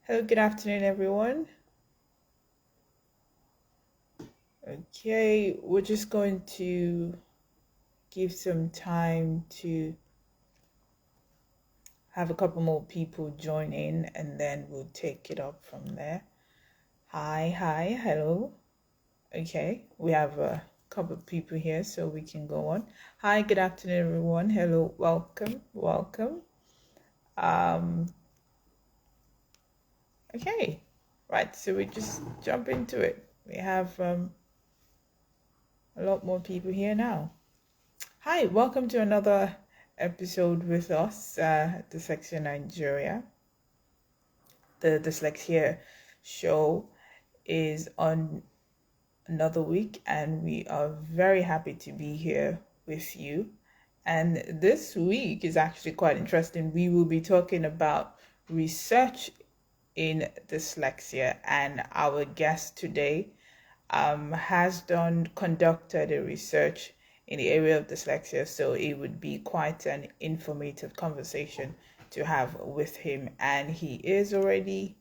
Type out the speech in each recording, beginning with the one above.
Hello, good afternoon, everyone. Okay, we're just going to give some time to have a couple more people join in and then we'll take it up from there. Hi, hello. Okay, we have a couple of people here so we can go on. Hi, good afternoon, everyone. Hello, welcome. Um, okay, right, so we just jump into it. We have a lot more people here now. Hi, welcome to another episode with us, Dyslexia Nigeria. The Dyslexia show is on another week, and we are very happy to be here with you. And this week is actually quite interesting. We will be talking about research in dyslexia, and our guest today has conducted a research in the area of dyslexia, so it would be quite an informative conversation to have with him. And he is already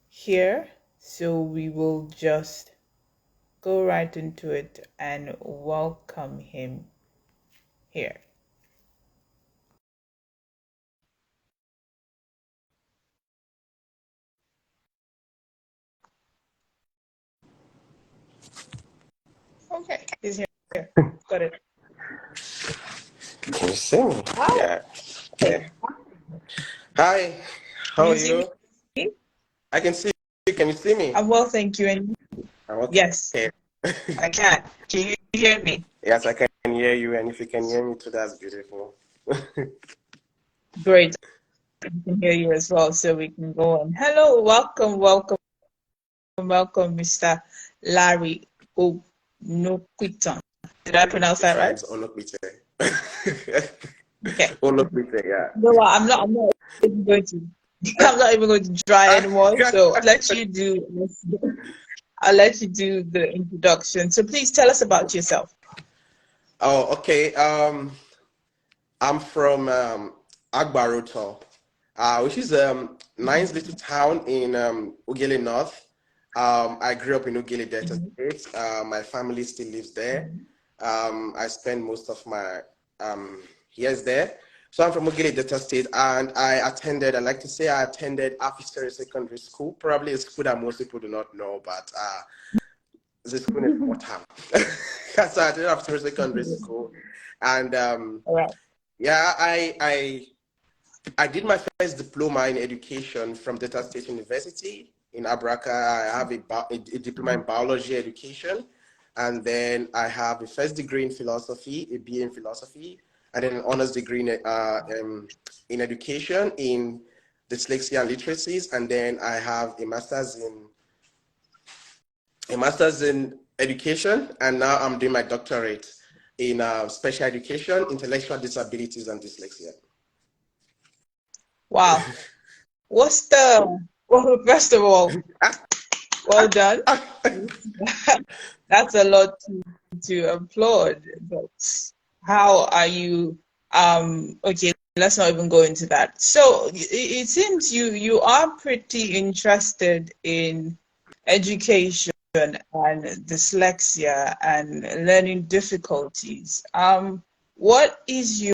here, so we will just go right into it and welcome him here. Okay, he's here. Got it. Can you see me? Hi. Yeah. Okay. Hi. Can How you are see you? me? I can see you. Can you see me? I'm well, thank you. And I'm okay. yes, I can. Can you hear me? Yes, I can hear you, and if you can hear me too, that's beautiful. Great. I can hear you as well, so we can go on. Hello, welcome, Mr. Larry Onokpite. Did I pronounce It's that fine. right? It's Onokpite. Okay. Onokpite, yeah. No, I'm not even going to. I'm not even going to try anymore. So I'll let you do the introduction. So please tell us about yourself. Oh, okay. I'm from Agbaroto, which is nice little town in Ugele North. I grew up in Ugele Delta Mhm. State. My family still lives there. I spend most of my years there. So I'm from Ugele Delta State, and I like to say I attended Afistere Secondary School, probably a school that most people do not know, but the school in a small town. So I attended Afistere Secondary School, and All right. yeah, I did my first diploma in education from Delta State University in Abraka. I have a diploma in biology education, and then I have a first degree in philosophy, a BA in philosophy, and then an honors degree in education in dyslexia and literacies, and then I have a master's in education, and now I'm doing my doctorate in special education, intellectual disabilities, and dyslexia. Wow. Well, first of all, well done. That's a lot to applaud. But how are you? Okay, let's not even go into that. So it seems you are pretty interested in education and dyslexia and learning difficulties. What is your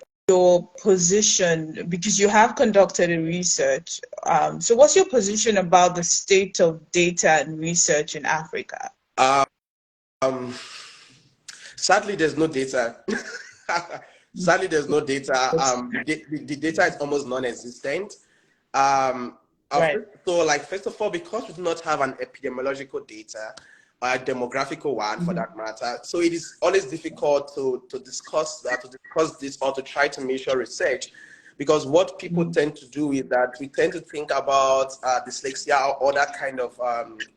position? Because you have conducted a research. So what's your position about the state of data and research in Africa? Um, Sadly, there's no data. Sadly, there's no data. The data is almost non-existent. Um, Right. first of all, because we do not have an epidemiological data or a demographical one for Mhm. that matter, so it is always difficult to discuss that, to discuss this, or to try to measure research. Because what people Mhm. tend to do is that we tend to think about dyslexia or other kind of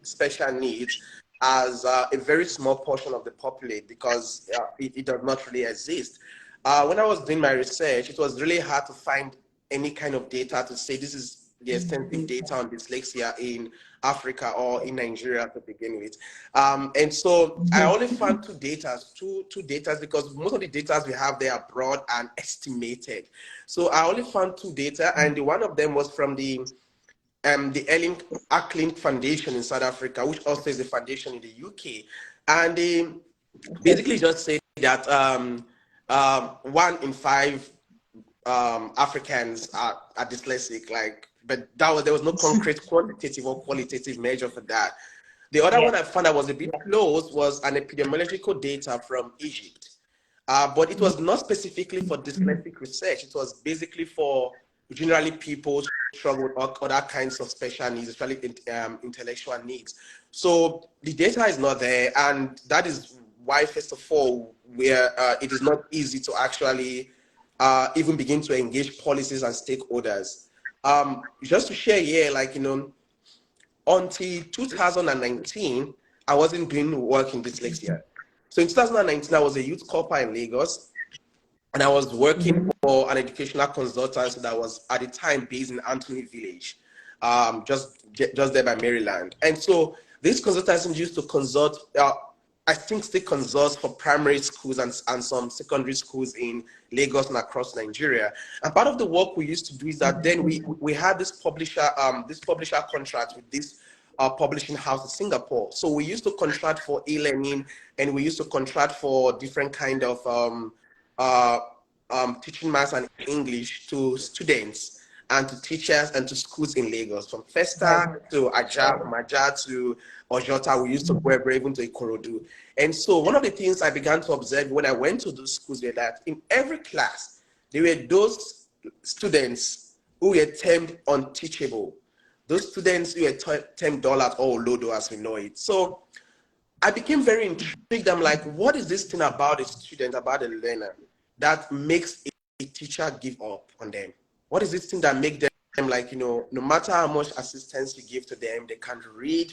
special needs as a very small portion of the populate, because it does not really exist. When I was doing my research, it was really hard to find any kind of data to say this is the extensive data on dyslexia in Africa or in Nigeria to begin with. And so I Mhm. only found two data, because most of the data we have there are broad and estimated. So I only found two data, and one of them was from the the Erling Acklin Foundation in South Africa, which also is a foundation in the UK. And they basically just say that 1 in 5 Africans are dyslexic, like, but there was no concrete quantitative or qualitative measure for that. The other one I found that was a bit close was an epidemiological data from Egypt. But it was not specifically for dyslexic research. It was basically for generally people who struggle with other kinds of special needs, especially intellectual needs. So the data is not there, and that is why, first of all, it is not easy to actually even begin to engage policies and stakeholders. Just to share here, until 2019, I wasn't doing work in dyslexia. So in 2019, I was a youth corper in Lagos, and I was working for an educational consultancy that was at the time based in Anthony Village, just there by Maryland. And so this consultancy used to consult, I think still consults for primary schools and some secondary schools in Lagos and across Nigeria. And part of the work we used to do is that then we had this publisher contract with this publishing house in Singapore. So we used to contract for e-learning, and we used to contract for different kind of teaching maths and English to students and to teachers and to schools in Lagos, from Festa to Ajah, from Ajah to Ojota. We used to go even to Ikorodu. And so one of the things I began to observe when I went to those schools were that in every class, there were those students who were termed unteachable, those students who were termed dull or lodo as we know it. So I became very intrigued. I'm like, what is this thing about a student, about a learner, that makes a teacher give up on them? What is this thing that makes them, like, no matter how much assistance you give to them, they can't read.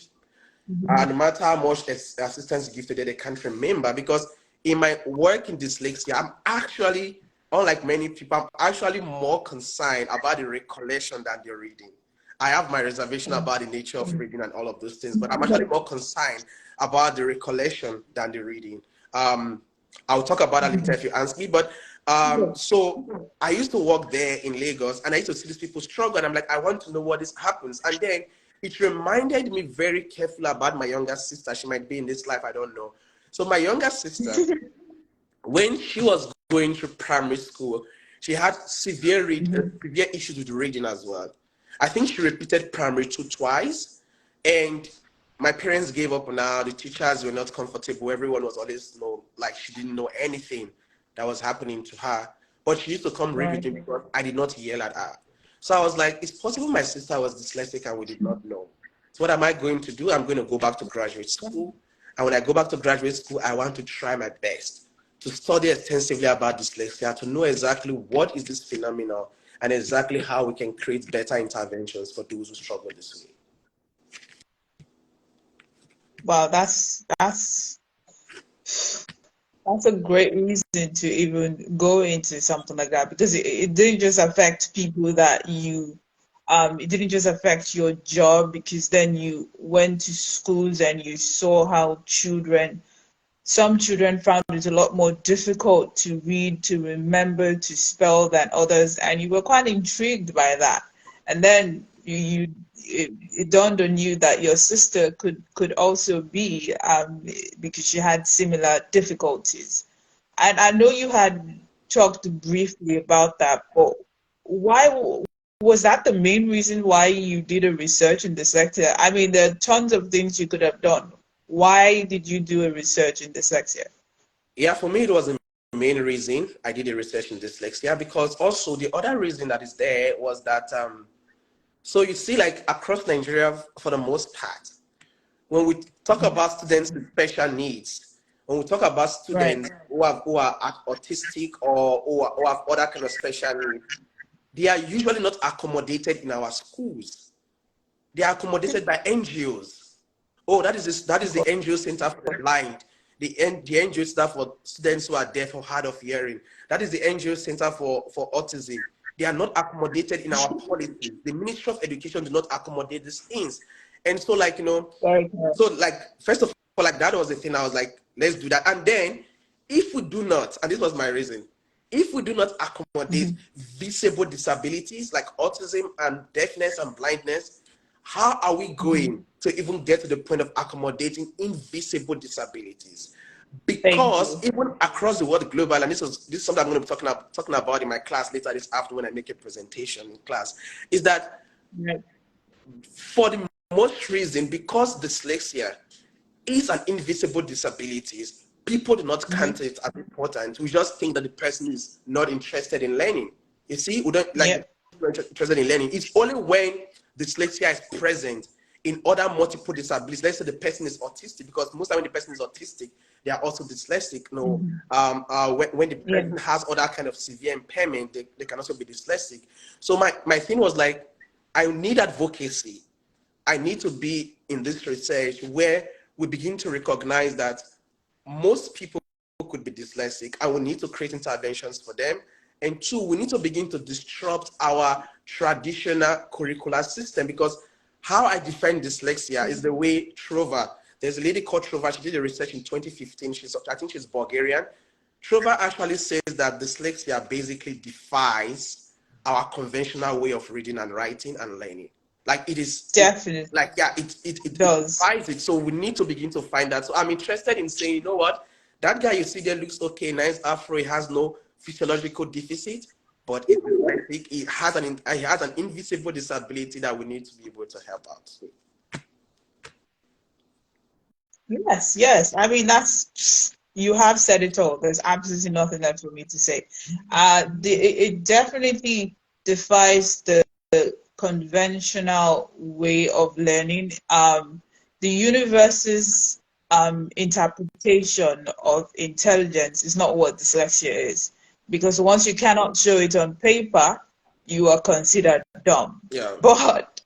No matter how much assistance you give to them, they can't remember. Because in my work in dyslexia, I'm actually, unlike many people, I'm actually more concerned about the recollection than the reading. I have my reservation about the nature of reading and all of those things, but I'm actually more concerned about the recollection than the reading. I'll talk about that later if you ask me. But so I used to work there in Lagos, and I used to see these people struggle, and I'm like, I want to know what this happens. And then it reminded me very carefully about my younger sister. She might be in this life, I don't know. So my younger sister, when she was going through primary school, she had severe issues with reading as well. I think she repeated primary 2 twice, and my parents gave up on her. The teachers were not comfortable. Everyone was always like she didn't know anything that was happening to her. But she used to come read with me because I did not yell at her. So I was like, it's possible my sister was dyslexic and we did not know. So what am I going to do? I'm going to go back to graduate school. And when I go back to graduate school, I want to try my best to study extensively about dyslexia, to know exactly what is this phenomenon and exactly how we can create better interventions for those who struggle this way. Wow, that's a great reason to even go into something like that, because it didn't just affect people that you it didn't just affect your job, because then you went to schools and you saw how some children found it a lot more difficult to read, to remember, to spell than others, and you were quite intrigued by that. And then it dawned on you that your sister could also be, because she had similar difficulties. And I know you had talked briefly about that, but why was that the main reason why you did a research in dyslexia? I mean, there are tons of things you could have done. Why did you do a research in dyslexia? Yeah, for me, it was the main reason I did a research in dyslexia, because also the other reason that is there was that, so you see, like across Nigeria, for the most part, when we talk about students with special needs, when we talk about students who are autistic or who have other kind of special needs, they are usually not accommodated in our schools. They are accommodated by NGOs. Oh, that is the NGO Center for the Blind, the NGO Center for students who are deaf or hard of hearing. That is the NGO Center for autism. They are not accommodated in our policies. The Ministry of Education do not accommodate these things. And so, like, so like, first of all, like, that was the thing. I was like, let's do that. And then if we do not, and this was my reason, if we do not accommodate visible disabilities like autism and deafness and blindness, how are we going to even get to the point of accommodating invisible disabilities? Thank Because you. even across the world, global, and this is something I'm going to be talking about in my class later this afternoon when I make a presentation in class, is that Right. for the most reason, because dyslexia is an invisible disability, people do not count it as important. We just think that the person is not interested in learning. You see, we don't like Yeah. the person not interested in learning. It's only when dyslexia is present in other multiple disabilities. Let's say the person is autistic, because most time when the person is autistic, they are also dyslexic. No, when the Yeah. person has other kind of severe impairment, they can also be dyslexic. So my thing was like, I need advocacy. I need to be in this research where we begin to recognize that most people could be dyslexic, and we need to create interventions for them. And two, we need to begin to disrupt our traditional curricular system, because how I define dyslexia is the way Trova, there's a lady called Trova, she did a research in 2015, I think she's Bulgarian. Trova actually says that dyslexia basically defies our conventional way of reading and writing and learning. Like Definitely like, yeah, it does. defies it. So we need to begin to find that. So I'm interested in saying, you know what, that guy you see there looks okay, nice afro, he has no physiological deficit, but it's dyslexic. He has an invisible disability that we need to be able to help out. Yes, yes. I mean, you have said it all. There's absolutely nothing left for me to say. It definitely defies the conventional way of learning. The universe's interpretation of intelligence is not what dyslexia is, because once you cannot show it on paper, you are considered dumb. Yeah. But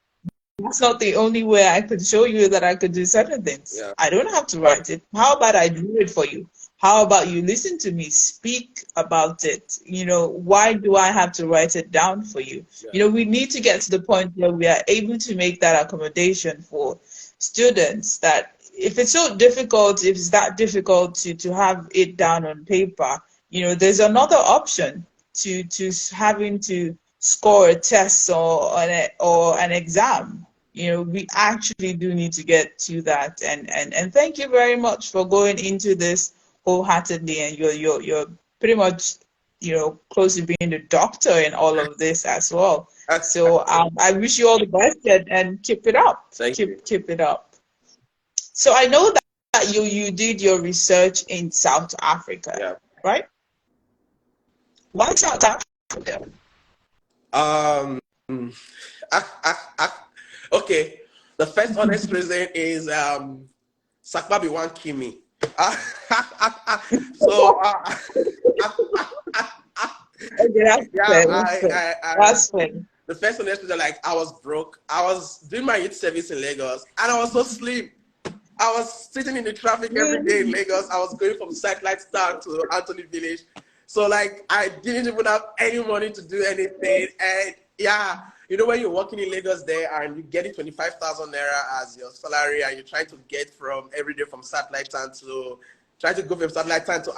that's not the only way I could show you that I could do certain things. Yeah. I don't have to write it. How about I do it for you? How about you listen to me, speak about it? Why do I have to write it down for you? Yeah. We need to get to the point where we are able to make that accommodation for students, that if it's so difficult, if it's that difficult to have it down on paper, there's another option to having to score a test or an exam. We actually do need to get to that. And thank you very much for going into this wholeheartedly. And you're pretty much close to being the doctor in all of this as well. So I wish you all the best, and keep it up. Keep it up. So I know that you did your research in South Africa, Yeah. right? Why South Africa? Okay. The first honest reason is Sakbabi want kill me. So Okay, that's yeah, that's fair. the first honest reason, like, I was broke. I was doing my youth service in Lagos, and I was so slim. I was sitting in the traffic every day in Lagos. I was going from Satellite Town to Anthony Village. So, like, I didn't even have any money to do anything. And yeah, when you're working in Lagos there and you're getting 25,000 naira as your salary, and you're trying to get from every day from Satellite Town to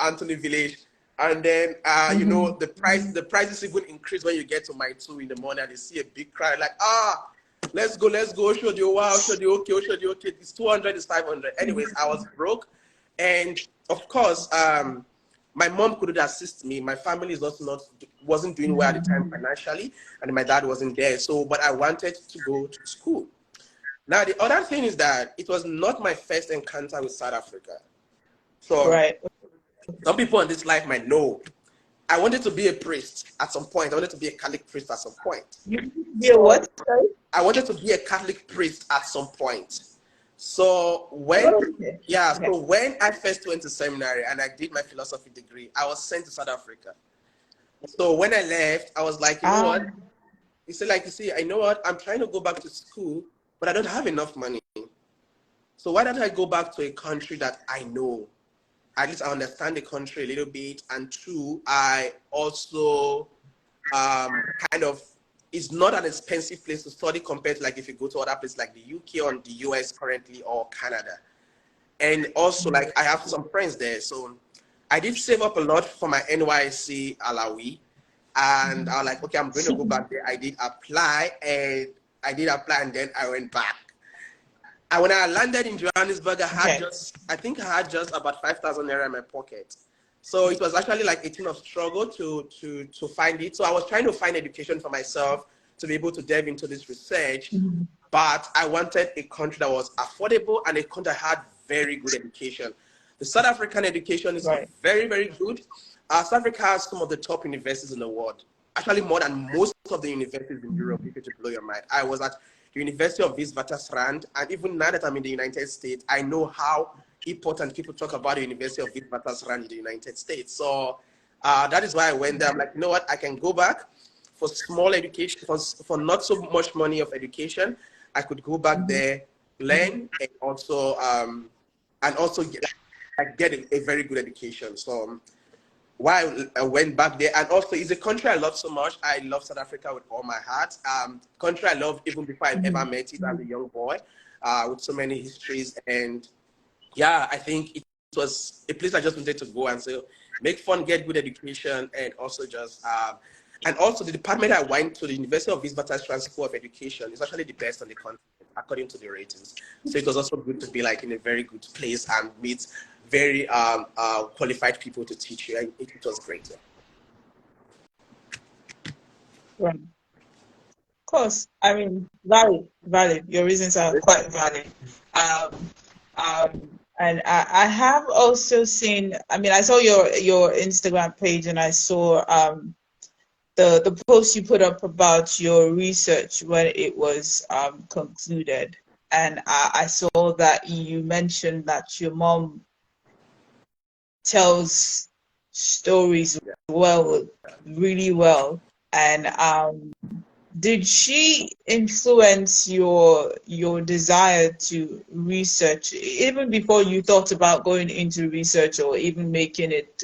Anthony Village. And then, the prices even increase when you get to my 2 in the morning and you see a big crowd, like, let's go, show the wow, show the okay, it's 200, it's 500. Anyways, I was broke. And of course, my mom couldn't assist me. My family wasn't doing well at the time financially, and my dad wasn't there. So, but I wanted to go to school. Now, the other thing is that it was not my first encounter with South Africa. So, Right. some people in this life might know. I wanted to be a priest at some point. I wanted to be a Catholic priest at some point. Yeah, what? I wanted to be a Catholic priest at some point. So when I first went to seminary and I did my philosophy degree, I was sent to South Africa. So when I left, I was like, you know what? I know what? I'm trying to go back to school, but I don't have enough money. So why don't I go back to a country that I know? At least I understand the country a little bit. And two, I also it's not an expensive place to study compared to, like, if you go to other places like the UK or the US currently, or Canada. And also, like, I have some friends there. So I did save up a lot for my NYC Alawi. And I was like, okay, I'm going to go back there. I did apply, and I did apply, and then I went back. And when I landed in Johannesburg, I think I had just about 5,000 naira in my pocket. So it was actually like a thing of struggle to find it. So I was trying to find education for myself to be able to delve into this research. Mm-hmm. But I wanted a country that was affordable and a country that had very good education. The South African education is very, very good. South Africa has some of the top universities in the world. Actually, more than most of the universities in Europe, if it to blow your mind. I was at the University of Witwatersrand, and even now that I'm in the United States, I know how important people talk about the University of Witwatersrand in the United States. So that is why I went there. I'm like, you know what, I can go back for small education, for not so much money of education. I could go back there, learn, and also get a very good education. So why I went back there, and also it's a country I love so much. I love South Africa with all my heart. Country I loved even before I ever met it as a young boy, with so many histories. And yeah, I think it was a place I just wanted to go and say, make fun, get good education, and also just and also the department I went to, the University of Witwatersrand School of Education, is actually the best on the continent according to the ratings. So it was also good to be like in a very good place and meet very qualified people to teach you. And it was great. Right. Of course, I mean, valid. Your reasons are quite valid. And I have also seen, I mean, I saw your Instagram page, and I saw the post you put up about your research when it was concluded. And I saw that you mentioned that your mom tells stories really well. And did she influence your desire to research even before you thought about going into research or even making it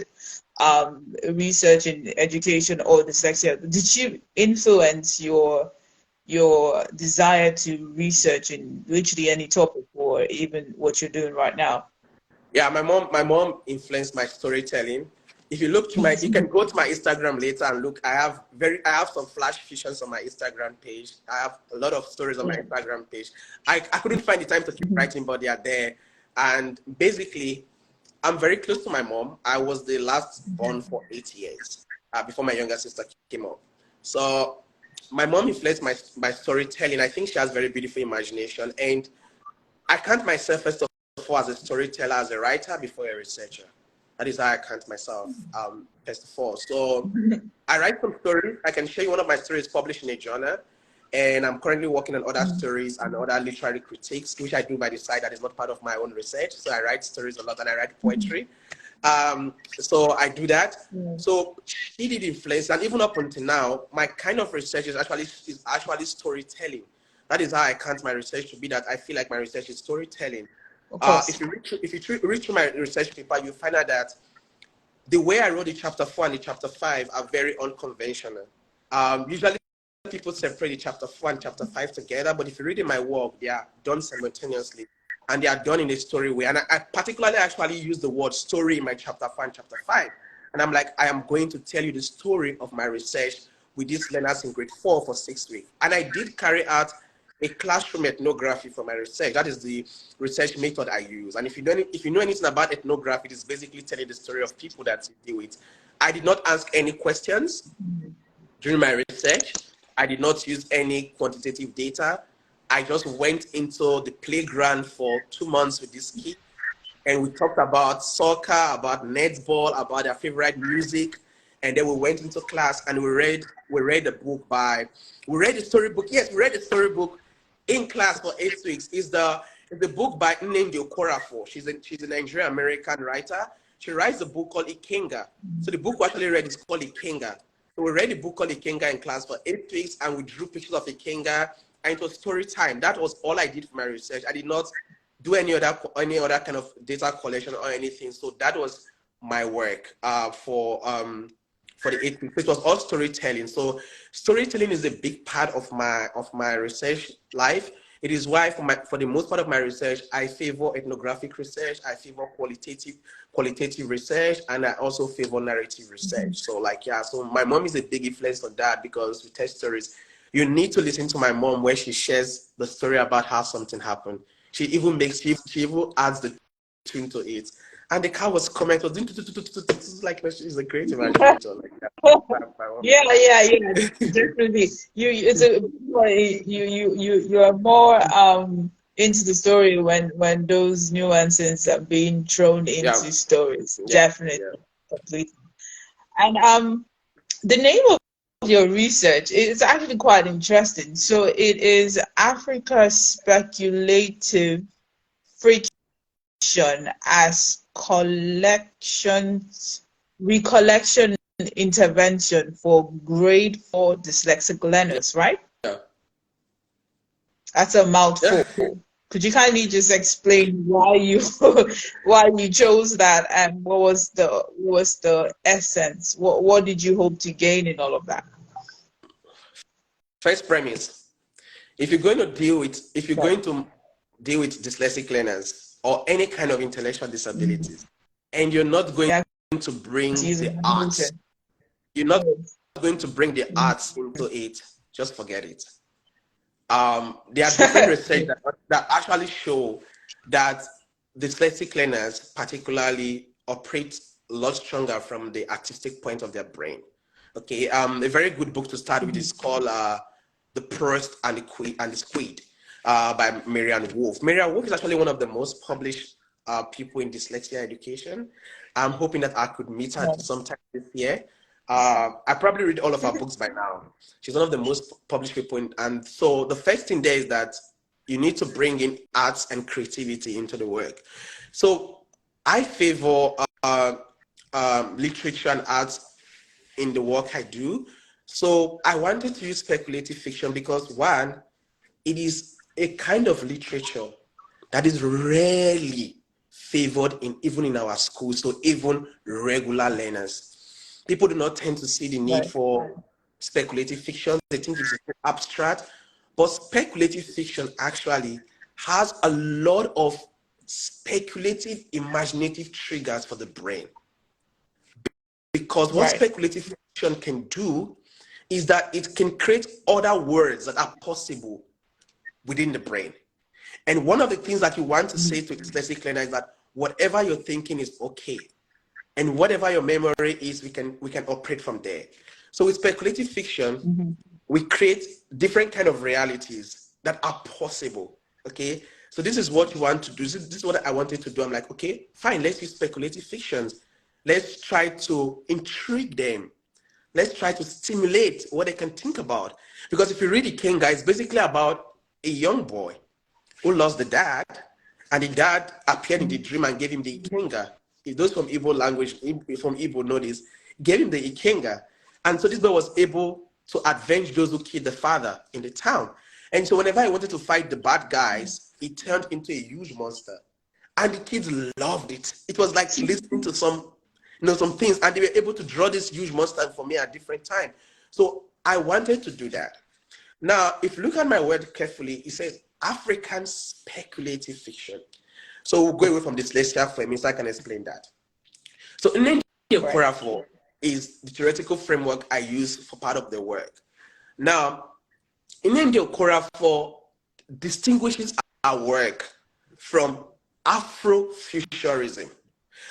research in education or dyslexia? Did she influence your desire to research in literally any topic or even what you're doing right now? Yeah, my mom influenced my storytelling. If you look to you can go to my Instagram later and look. I have some flash fictions on my Instagram page. I have a lot of stories on my Instagram page. I couldn't find the time to keep writing, but they are there. And basically, I'm very close to my mom. I was the last born for 8 years before my younger sister came up. So my mom influenced my storytelling. I think she has very beautiful imagination, and I count myself first of all as a storyteller, as a writer before a researcher. That is how I count myself, first of all. So I write some stories. I can show you one of my stories published in a journal, and I'm currently working on other stories and other literary critiques, which I do by the side that is not part of my own research. So I write stories a lot, and I write poetry. So I do that. So she did influence, and even up until now, my kind of research is actually storytelling. That is how I count my research to be. That I feel like my research is storytelling. If you read through my research paper, you find out that the way I wrote the chapter 4 and the chapter 5 are very unconventional. Usually people separate the chapter 4 and chapter 5 together, but if you read in my work, they are done simultaneously and they are done in a story way. And I particularly actually use the word story in my chapter 4 and chapter 5. And I'm like, I am going to tell you the story of my research with these learners in grade 4 for 6 weeks. And I did carry out a classroom ethnography for my research. That is the research method I use. And if you know anything about ethnography, it is basically telling the story of people that you deal with. I did not ask any questions during my research. I did not use any quantitative data. I just went into the playground for 2 months with this kid, and we talked about soccer, about netball, about their favorite music. And then we went into class and we read a book we read a storybook. Yes, we read a storybook in class for 8 weeks. It's the book by Nnamdi Okorafor. She's a Nigerian American writer. She writes a book called Ikenga. So the book we actually read is called Ikenga. So we read a book called Ikenga in class for 8 weeks, and we drew pictures of Ikenga, and it was story time. That was all I did for my research. I did not do any other kind of data collection or anything. So that was my work for the 8 weeks. It was all storytelling. So storytelling is a big part of my research life. It is why for the most part of my research, I favor ethnographic research, I favor qualitative research, and I also favor narrative research. So so my mom is a big influence on that because we tell stories. You need to listen to my mom where she shares the story about how something happened. She even adds the tune to it. And the car was coming, it was doing like she's a great imaginator. Like that. Yeah, yeah, yeah, definitely. It's a you are more into the story when those nuances are being thrown Yeah, into stories. yeah, Definitely, yeah. completely. And the name of your research is actually quite interesting. So it is Africa's speculative friction as recollection intervention for grade 4 dyslexic learners, right? Yeah. That's a Yeah. mouthful. Could you kindly just explain why you why you chose that and what was the essence? What did you hope to gain in all of that? First premise. If you're Right. going to deal with dyslexic learners or any kind of intellectual Mhm. disabilities, and you're not going Yeah, to to bring use the arts, imagination. you're not Yes. going to bring the Mhm. arts into it, just forget it. There are different research that actually show that dyslexic learners particularly operate a lot stronger from the artistic point of their brain. Okay, a very good book to start with is called The Proust and the Squid by Marianne Wolf. Marianne Wolf is actually one of the most published people in dyslexia education. I'm hoping that I could meet her Yes. sometime this year. I probably read all of her books by now. She's one of the most published people, and so the first thing there is that you need to bring in arts and creativity into the work. So I favor literature and arts in the work I do. So I wanted to use speculative fiction because one, it is a kind of literature that is rarely favored in even in our schools, so even regular learners. People do not tend to see the need Right. for speculative fiction. They think it's abstract, but speculative fiction actually has a lot of speculative, imaginative triggers for the brain. Because what Right. speculative fiction can do is that it can create other words that are possible within the brain. And one of the things that you want to say to dyslexic learner is that whatever you're thinking is okay. And whatever your memory is, we can operate from there. So with speculative fiction, Mm-hmm. we create different kind of realities that are possible. Okay. So this is what you want to do. This is what I wanted to do. I'm like, okay, fine, let's use speculative fictions. Let's try to intrigue them. Let's try to stimulate what they can think about. Because if you read Ikenga, it's basically about a young boy who lost the dad, and the dad appeared in the dream and gave him the Ikenga. If those from Igbo language, from Igbo know this, gave him the Ikenga. And so this boy was able to avenge those who killed the father in the town. And so whenever he wanted to fight the bad guys, he turned into a huge monster. And the kids loved it. It was like listening to some things, and they were able to draw this huge monster for me at different time. So I wanted to do that. Now, if you look at my word carefully, it says African speculative fiction. So we'll go away from dyslexia for a minute so I can explain that. So Nnedi Right. Okorafor is the theoretical framework I use for part of the work. Now, Nnedi Okorafor distinguishes our work from Afrofuturism.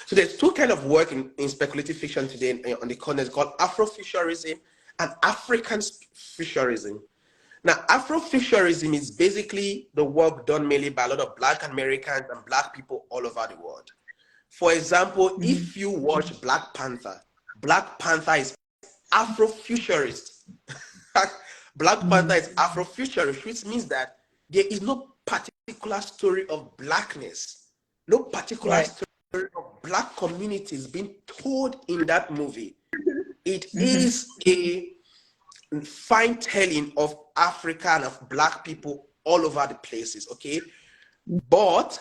So there's two kind of work in speculative fiction today on the continent called Afrofuturism and African futurism. Now, Afrofuturism is basically the work done mainly by a lot of Black Americans and Black people all over the world. For example, Mm-hmm. if you watch Black Panther is Afrofuturist. Black Panther Mm-hmm. is Afrofuturist, which means that there is no particular story of blackness, no particular Right. story of Black communities being told in that movie. It Mm-hmm. is a fine telling of Africa and of Black people all over the places, okay? But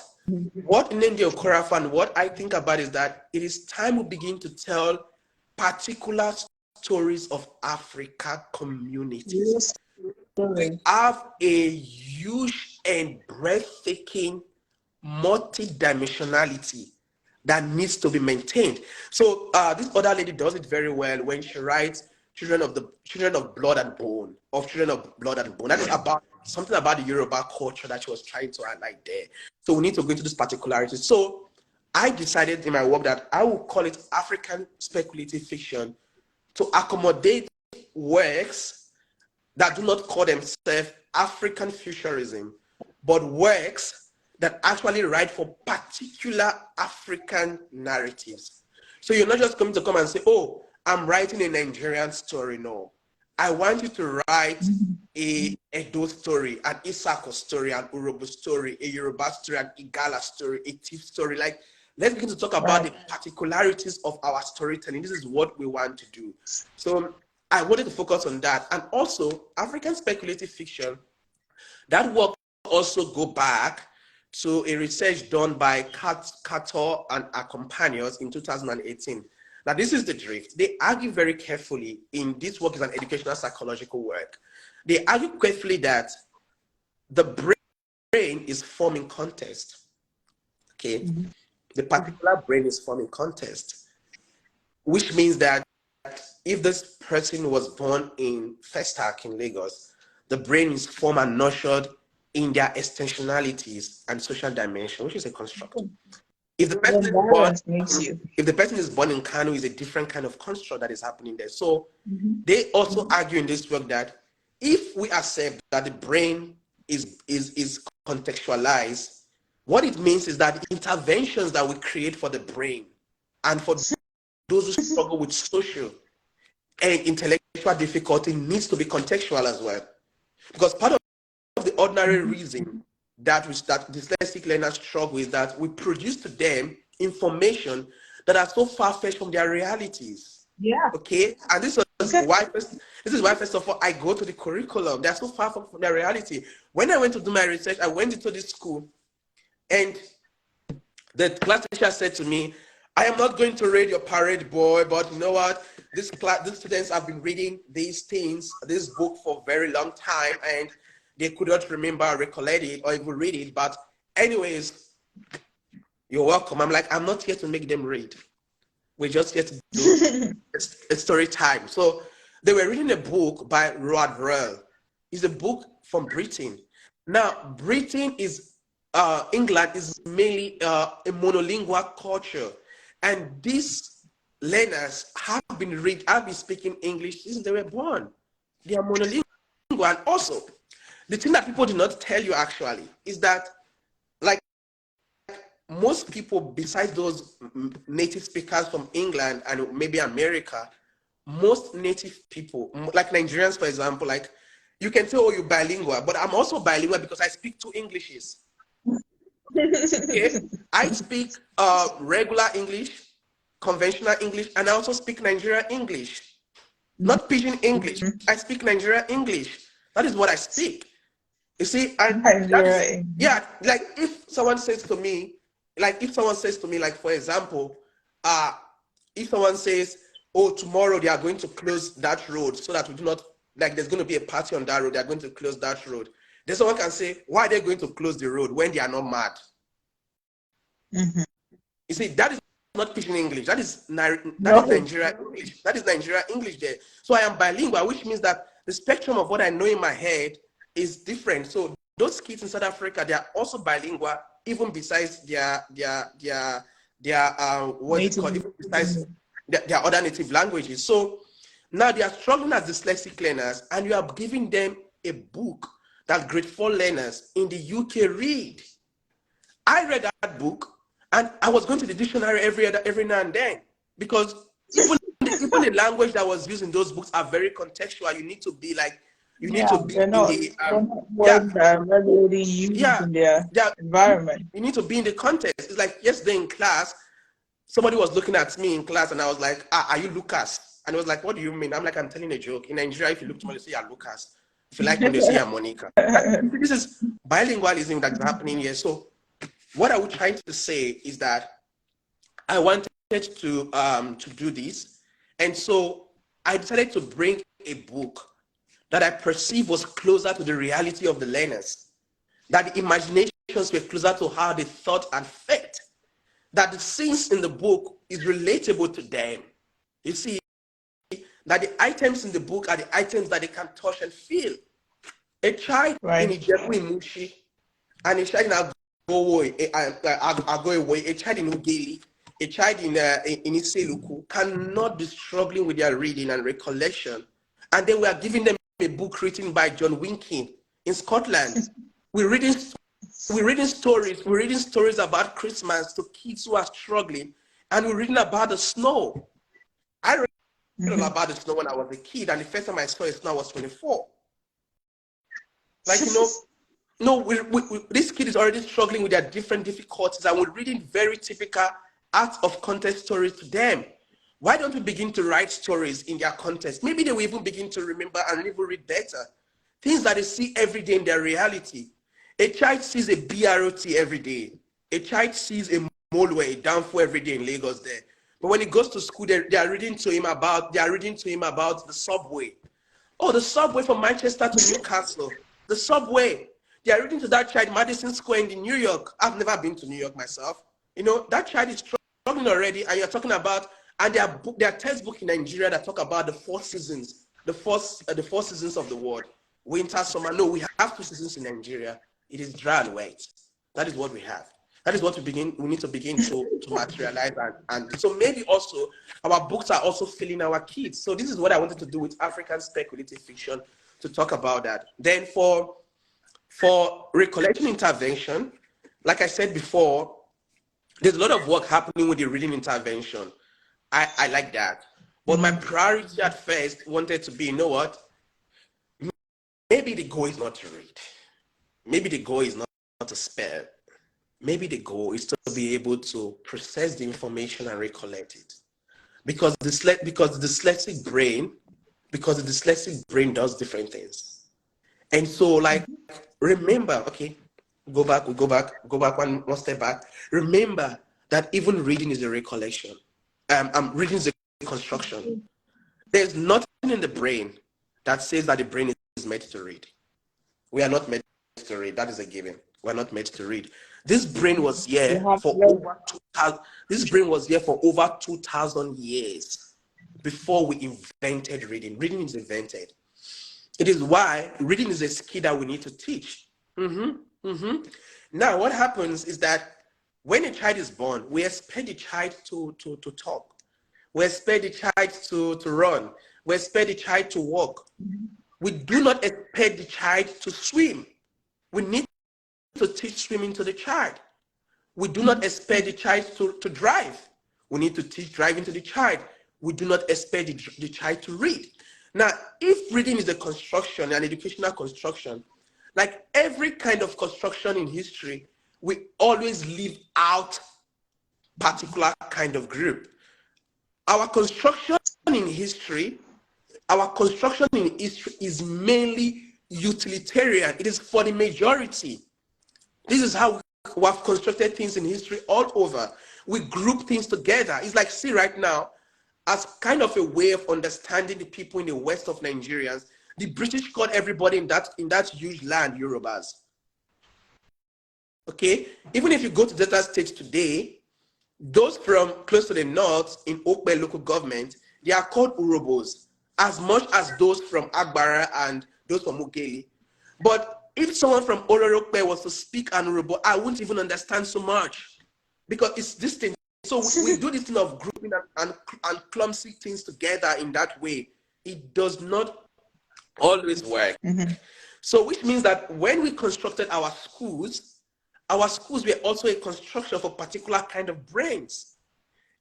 what Nnedi Okorafor and what I think about is that it is time we begin to tell particular stories of Africa communities. Yes. We Story. have a huge and breathtaking multi-dimensionality that needs to be maintained. So this other lady does it very well when she writes children of blood and bone, of children of blood and bone. That is about something about the Yoruba culture that she was trying to highlight there. So we need to go into these particularities. So I decided in my work that I will call it African speculative fiction to accommodate works that do not call themselves African futurism, but works that actually write for particular African narratives. So you're not just going to come and say, oh, I'm writing a Nigerian story. No. I want you to write a Edo story, an Isako story, an Urobo story, a Yoruba story, an Igala story, a Tiv story. Like, let's begin to talk about the particularities of our storytelling. This is what we want to do. So I wanted to focus on that. And also, African speculative fiction, that work also go back to a research done by Cato and her companions in 2018. Now, this is the drift. They argue very carefully in this work is an educational psychological work. They argue carefully that the brain is forming context. Okay, the particular brain is forming context, which means that if this person was born in Festac in Lagos, the brain is formed and nurtured in their extensionalities and social dimension, which is a construct. If the person is born in Kano, is a different kind of construct that is happening there. So they also argue in this work that if we accept that the brain is contextualized, what it means is that the interventions that we create for the brain and for those who struggle with social and intellectual difficulty needs to be contextual as well. Because part of the ordinary reason that dyslexic learners struggle is that we produce to them information that are so far-fetched from their realities. Yeah. Okay. And this is why first of all I go to the curriculum. They're so far from their reality. When I went to do my research, I went into this school, and the class teacher said to me, I am not going to read your parade, boy, but you know what? These students have been reading these things, this book for a very long time, and they could not remember, recollect it, or even read it. But anyways, you're welcome. I'm like, I'm not here to make them read. We're just here to do a story time. So they were reading a book by Roald Dahl. It's a book from Britain. Now, Britain is, England is mainly a monolingual culture. And these learners have been speaking English since they were born. They are monolingual. And also, the thing that people do not tell you actually is that, like, most people besides those native speakers from England and maybe America, most native people, like Nigerians, for example, like, you can say, oh, you're bilingual, but I'm also bilingual because I speak two Englishes. Okay? I speak regular English, conventional English, and I also speak Nigerian English. Not Pidgin English. I speak Nigerian English. That is what I speak. You see, and yeah, like if someone says to me, like for example, if someone says, oh, tomorrow they are going to close that road so that we do not, like, there's going to be a party on that road, they're going to close that road. Then someone can say, why are they going to close the road when they are not mad? You see, that is not Pidgin English. That is Nigerian English. That is Nigerian English there. So I am bilingual, which means that the spectrum of what I know in my head is different. So those kids in South Africa, they are also bilingual, even besides their what's it called? Even besides their other native languages. So now they are struggling as dyslexic learners, and you are giving them a book that grade 4 learners in the UK read. I read that book, and I was going to the dictionary every now and then, because even the language that was used in those books are very contextual. You need to be like, you need to be in the regularly used in their environment. You need to be in the context. It's like yesterday in class, somebody was looking at me in class, and I was like, are you Lucas? And it was like, what do you mean? I'm like, I'm telling a joke. In Nigeria, if you look to me, you say you're Lucas. If you like me, you say you're Monica. This is bilingualism that's happening here. So what I was trying to say is that I wanted to do this. And so I decided to bring a book that I perceive was closer to the reality of the learners, that the imaginations were closer to how they thought and felt, that the scenes in the book is relatable to them. You see, that the items in the book are the items that they can touch and feel. A child in Right. Ijebu Imushi and a child in Agoeway, a child in Ugeli, a child in Iseluku cannot be struggling with their reading and recollection. And then we are giving them a book written by John Winkin in Scotland. We're reading stories about Christmas to kids who are struggling, and we're reading about the snow. I read all about the snow when I was a kid, and the first time I saw it, snow I was 24. Like, no, this kid is already struggling with their different difficulties, and we're reading very typical out of context stories to them. Why don't we begin to write stories in their context? Maybe they will even begin to remember and even read better. Things that they see every day in their reality. A child sees a BRT every day. A child sees a motorway, a downfall every day in Lagos there. But when he goes to school, they are reading to him about the subway. Oh, the subway from Manchester to Newcastle. The subway. They are reading to that child Madison Square in New York. I've never been to New York myself. You know, that child is struggling already, and you're talking about, and there are textbooks in Nigeria that talk about the 4 seasons, the four seasons of the world. Winter, summer. No, we have 2 seasons in Nigeria. It is dry and wet. That is what we have. That is what we need to begin to materialize, and so maybe also our books are also filling our kids. So this is what I wanted to do with African speculative fiction, to talk about that. Then for recollection intervention, like I said before, there's a lot of work happening with the reading intervention. I like that. But my priority at first wanted to be, you know what? Maybe the goal is not to read. Maybe the goal is not to spell. Maybe the goal is to be able to process the information and recollect it. Because the dyslexic brain does different things. And so, like, remember, okay, go back one step back. Remember that even reading is a recollection. Reading is a construction. There's nothing in the brain that says that the brain is meant to read. We are not meant to read. That is a given. We're not meant to read. This brain was here for over 2,000. This brain was here for over 2,000 years before we invented reading. Reading is invented. It is why reading is a skill that we need to teach. Now, what happens is that when a child is born, we expect the child to talk. We expect the child to run. We expect the child to walk. We do not expect the child to swim. We need to teach swimming to the child. We do not expect the child to drive. We need to teach driving to the child. We do not expect the child to read. Now, if reading is a construction, an educational construction, like every kind of construction in history, we always leave out particular kind of group. Our construction in history is mainly utilitarian. It is for the majority. This is how we have constructed things in history all over. We group things together. It's like, see right now, as kind of a way of understanding the people in the west of Nigerians, the British called everybody in that huge land Yorubas. Okay? Even if you go to Delta States today, those from close to the north in Okpe local government, they are called Urobos, as much as those from Agbara and those from Ugeli. But if someone from Olorokpe was to speak an Urobo, I wouldn't even understand so much, because it's this thing. So we do this thing of grouping and clumsy things together in that way. It does not always work. So which means that when we constructed our schools were also a construction of a particular kind of brains.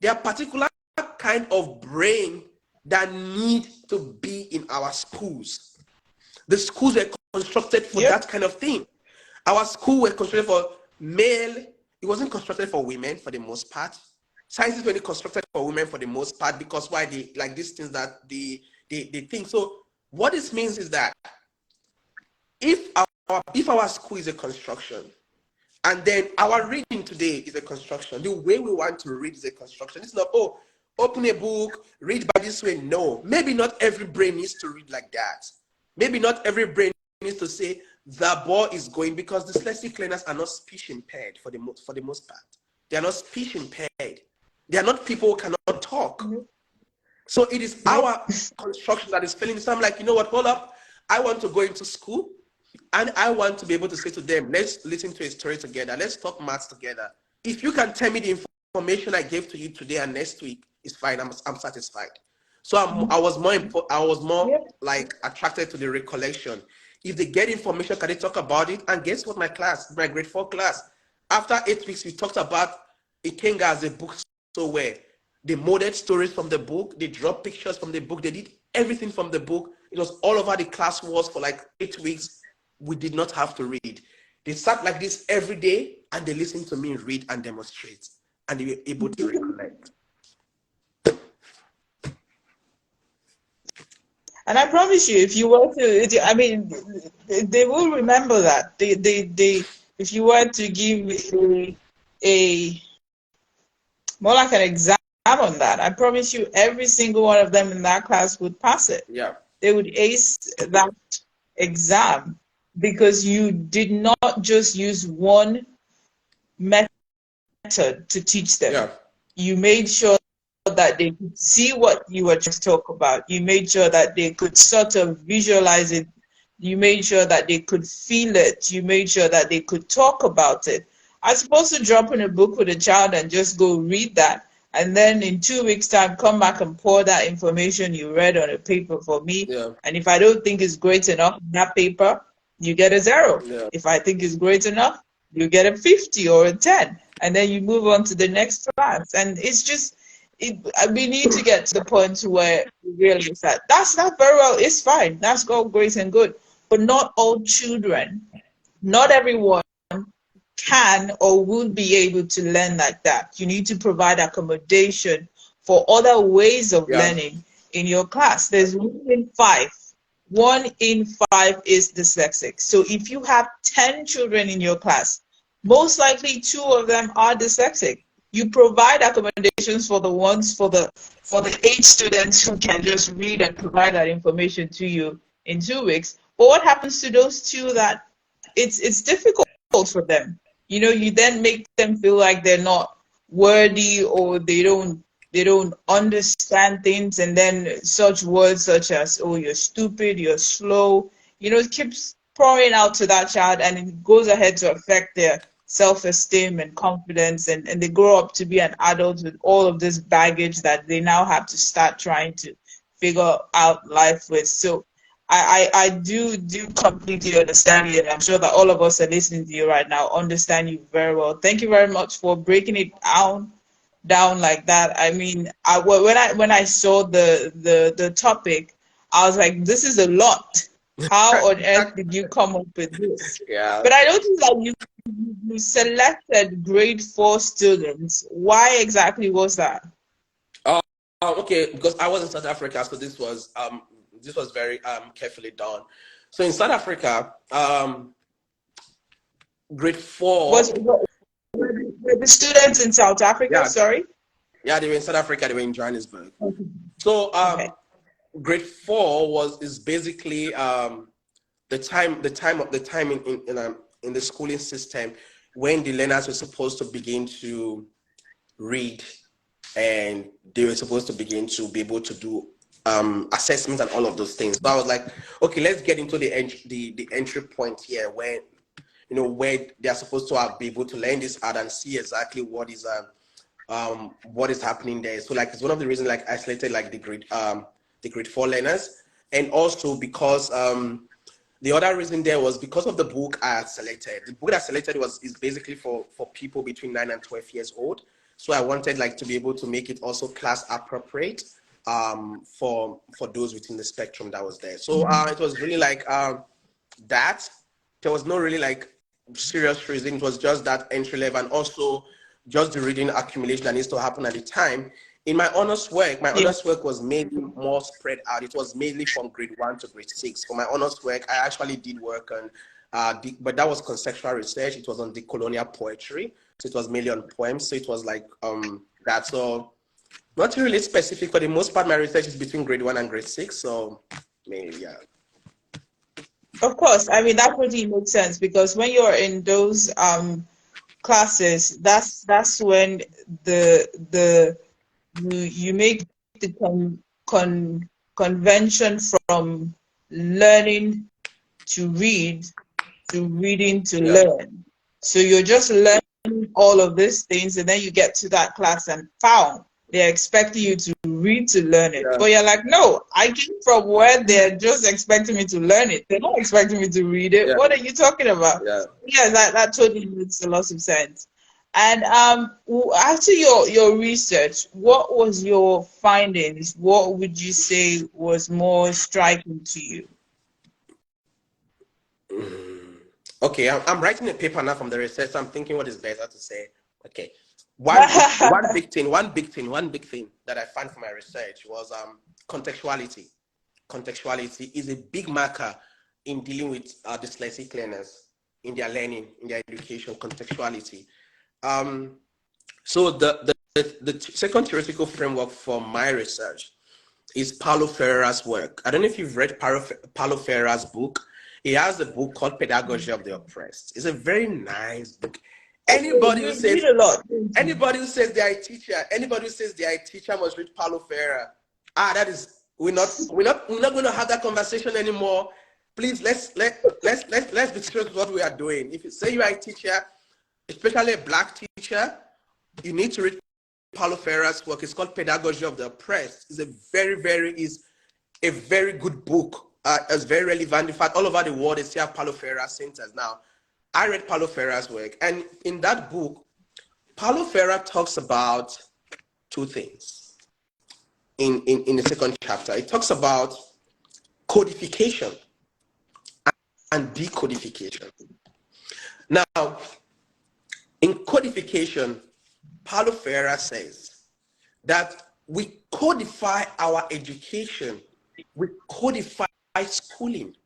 There are particular kind of brain that need to be in our schools. The schools were constructed for that kind of thing. Our school were constructed for male. It wasn't constructed for women for the most part. Science is really constructed for women for the most part, because why they like these things that they think. So what this means is that if our school is a construction, and then our reading today is a construction, the way we want to read is a construction. It's not, oh, open a book, read by this way. No, maybe not every brain needs to read like that. Maybe not every brain needs to say the ball is going, because dyslexic learners are not speech impaired for the most part. They are not speech impaired. They are not people who cannot talk. So it is our construction that is failing. So I'm like, you know what, hold up. I want to go into school and I want to be able to say to them, let's listen to a story together. Let's talk maths together. If you can tell me the information I gave to you today and next week, it's fine. I'm satisfied. So I was more Yep. like attracted to the recollection. If they get information, can they talk about it? And guess what, my grade 4 class, after 8 weeks, we talked about Ikenga as a book so well. They molded stories from the book. They dropped pictures from the book. They did everything from the book. It was all over the class walls for like 8 weeks. We did not have to read. They sat like this every day and they listened to me read and demonstrate. And they were able to recollect. And I promise you, if you were to, I mean, they will remember that. If you were to give a more like an exam on that, I promise you, every single one of them in that class would pass it. Yeah. They would ace that exam because you did not just use one method to teach them. Yeah. You made sure that they could see what you were just talking about. You made sure that they could sort of visualize it. You made sure that they could feel it. You made sure that they could talk about it. I'm supposed to drop in a book with a child and just go read that, and then in 2 weeks' time, come back and pour that information you read on a paper for me. Yeah. And if I don't think it's great enough in that paper, you get a 0. Yeah. If I think it's great enough, you get a 50 or a 10. And then you move on to the next class. And it's just, we need to get to the point where we realize that that's not very well, it's fine. That's all great and good. But not all children, not everyone can or will be able to learn like that. You need to provide accommodation for other ways of learning in your class. There's 1 in 5. 1 in 5 is dyslexic. So if you have 10 children in your class, most likely 2 of them are dyslexic. You provide accommodations for the ones, for the 8 students who can just read and provide that information to you in 2 weeks. But what happens to those 2 that it's difficult for them? You know, you then make them feel like they're not worthy or they don't understand things, and then such words such as, oh, you're stupid, you're slow, you know, it keeps pouring out to that child, and it goes ahead to affect their self-esteem and confidence, and they grow up to be an adult with all of this baggage that they now have to start trying to figure out life with. So I do completely understand you, and I'm sure that all of us are listening to you right now understand you very well. Thank you very much for breaking it down like that. I mean, when I saw the topic, I was like, this is a lot. How on earth did you come up with this? Yeah. But I noticed that you selected grade 4 students. Why exactly was that? Okay, because I was in South Africa, so this was very carefully done. So in South Africa, grade 4 were the students in South Africa. Yeah. Sorry. Yeah, they were in South Africa. They were in Johannesburg. Okay. So grade 4 is basically the time in the schooling system when the learners were supposed to begin to read, and they were supposed to begin to be able to do assessments and all of those things. So I was like, okay, let's get into the entry point here, when where they are supposed to be able to learn this art and see exactly what is happening there. So like, it's one of the reasons like I selected like the grade 4 learners, and also because the other reason there was because of the book I had selected. The book I selected is basically for people between 9 and 12 years old. So I wanted like to be able to make it also class appropriate for those within the spectrum that was there. So it was really like that. There was no really like serious reason. It was just that entry level, and also just the reading accumulation that needs to happen at the time. In my honors work, honors work was mainly more spread out. It was mainly from grade 1 to grade 6. For my honors work, I actually did work on, but that was conceptual research. It was on decolonial poetry. So it was mainly on poems. So it was like that. So not really specific. For the most part, my research is between grade 1 and grade 6. So mainly, yeah. Of course, I mean that pretty makes sense, because when you're in those classes, that's when you make convention from learning to read to reading to learn. So you're just learning all of these things, and then you get to that class and found they're expecting you to read to learn it. But you're like, no, I came from where they're just expecting me to learn it. They're not expecting me to read it. What are you talking about? Yeah, that totally makes a lot of sense. And after your research, what was your findings? What would you say was more striking to you? Okay, I'm writing a paper now from the research, so I'm thinking what is better to say. Okay. One big thing that I found from my research was contextuality. Contextuality is a big marker in dealing with dyslexic learners in their learning, in their education. Contextuality. So the second theoretical framework for my research is Paulo Ferreira's work. I don't know if you've read Paulo Ferreira's book. He has a book called Pedagogy of the Oppressed. It's a very nice book. Anybody who says they are a teacher must read Paulo Ferreira. We're not going to have that conversation anymore. Please let's be serious with what we are doing. If you say you are a teacher, especially a black teacher, you need to read Paulo Ferreira's work. It's called Pedagogy of the Oppressed. It's a very good book. It's very relevant. In fact, all over the world, they still have Paulo Ferreira centers now. I read Paulo Ferreira's work, and in that book, Paulo Ferreira talks about two things. In the second chapter, it talks about codification and decodification. Now, in codification, Paulo Ferreira says that we codify our education, we codify schooling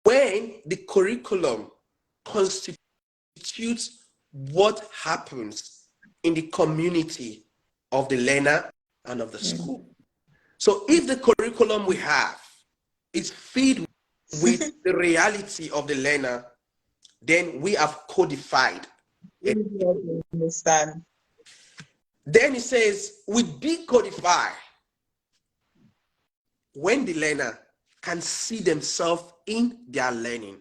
when the curriculum constitutes what happens in the community of the learner and of the school. So if the curriculum we have is fed with the reality of the learner, then we have codified. Understand. Then he says we decodify when the learner can see themselves in their learning.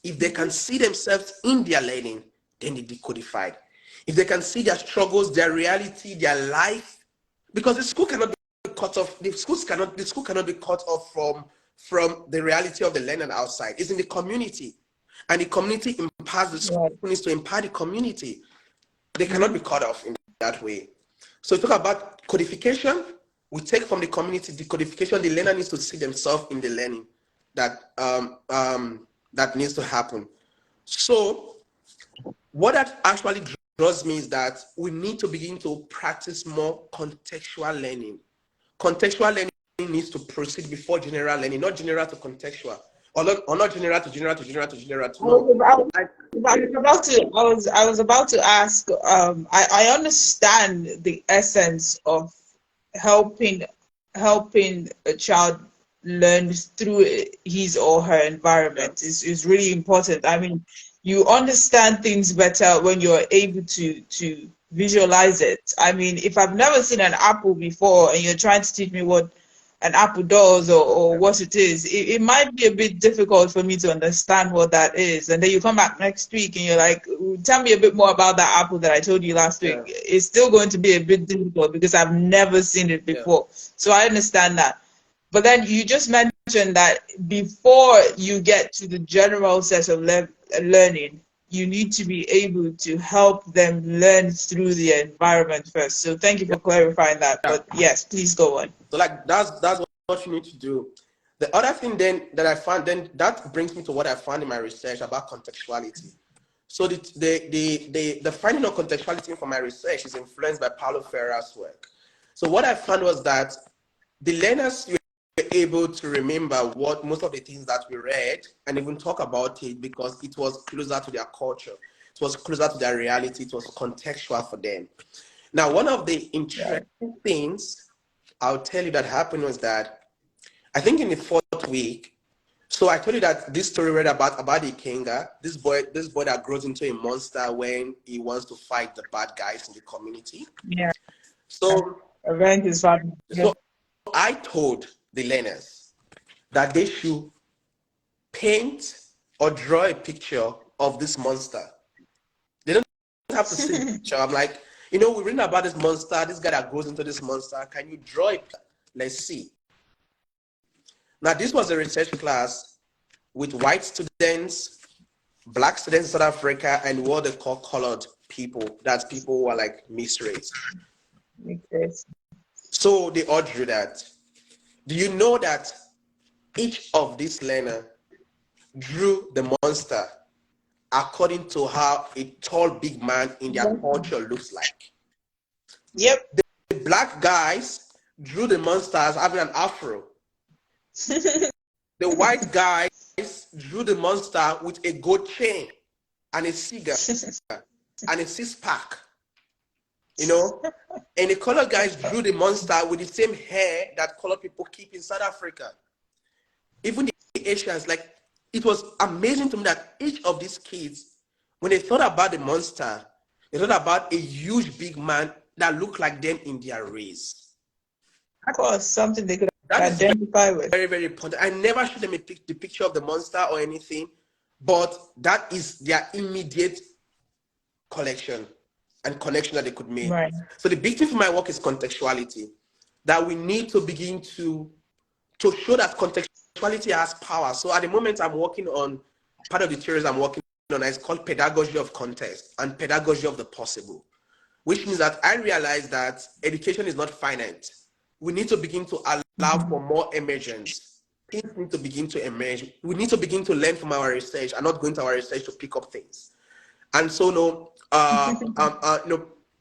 If they can see themselves in their learning, then they decodified. If they can see their struggles, their reality, their life, because the school cannot be cut off. The school cannot be cut off from the reality of the learner outside. It's in the community, and the community imparts the school needs to impart the community. They cannot be cut off in that way. So we talk about codification. We take from the community decodification. The learner needs to see themselves in the learning that needs to happen. So what that actually draws me is that we need to begin to practice more contextual learning. Contextual learning needs to proceed before general learning, not general to contextual, or not general to general to general to general to. No. I was about to ask. I understand the essence of helping a child learn through his or her environment is really important. I mean, you understand things better when you're able to visualize it. I mean, if I've never seen an apple before and you're trying to teach me what an apple does or what it is, it might be a bit difficult for me to understand what that is. And then you come back next week and you're like, tell me a bit more about that apple that I told you last week. It's still going to be a bit difficult because I've never seen it before. So I understand that. But then you just mentioned that before you get to the general set of learning, you need to be able to help them learn through the environment first. So thank you for clarifying that. But yes, please go on. So like that's what you need to do. The other thing then that I found, then that brings me to what I found in my research about contextuality. So the finding of contextuality from my research is influenced by Paulo Ferreira's work. So what I found was that the learners were able to remember what most of the things that we read and even talk about it because it was closer to their culture. It was closer to their reality. It was contextual for them. Now, one of the interesting things I'll tell you that happened was that I think in the 4th week, so I told you that this story read about the Ikenga, this boy that grows into a monster when he wants to fight the bad guys in the community. Yeah. So Event is fun. Yeah. So I told the learners that they should paint or draw a picture of this monster. They don't have to see the picture. I'm like, we're reading about this monster, this guy that grows into this monster. Can you draw it? Let's see. Now, this was a research class with white students, black students in South Africa, and what they call colored people. That's people who are like mixed race. Okay. So they all drew that. Do you know that each of these learners drew the monster according to how a tall big man in their culture looks like? Yep. The black guys drew the monsters having an afro. The white guys drew the monster with a gold chain and a cigar and a six-pack. And the colored guys drew the monster with the same hair that colored people keep in South Africa. Even the Asians, like, it was amazing to me that each of these kids, when they thought about the monster, they thought about a huge big man that looked like them in their race. Of course, something they could That is identify with. very, very important. I never showed them the picture of the monster or anything, but that is their immediate collection and connection that they could make. Right. So the big thing for my work is contextuality, that we need to begin to show that contextuality has power. So at the moment I'm working on, part of the theories I'm working on is called pedagogy of context and pedagogy of the possible, which means that I realize that education is not finite. We need to begin to allow for more emergence. Things need to begin to emerge. We need to begin to learn from our research and not go into our research to pick up things. And so,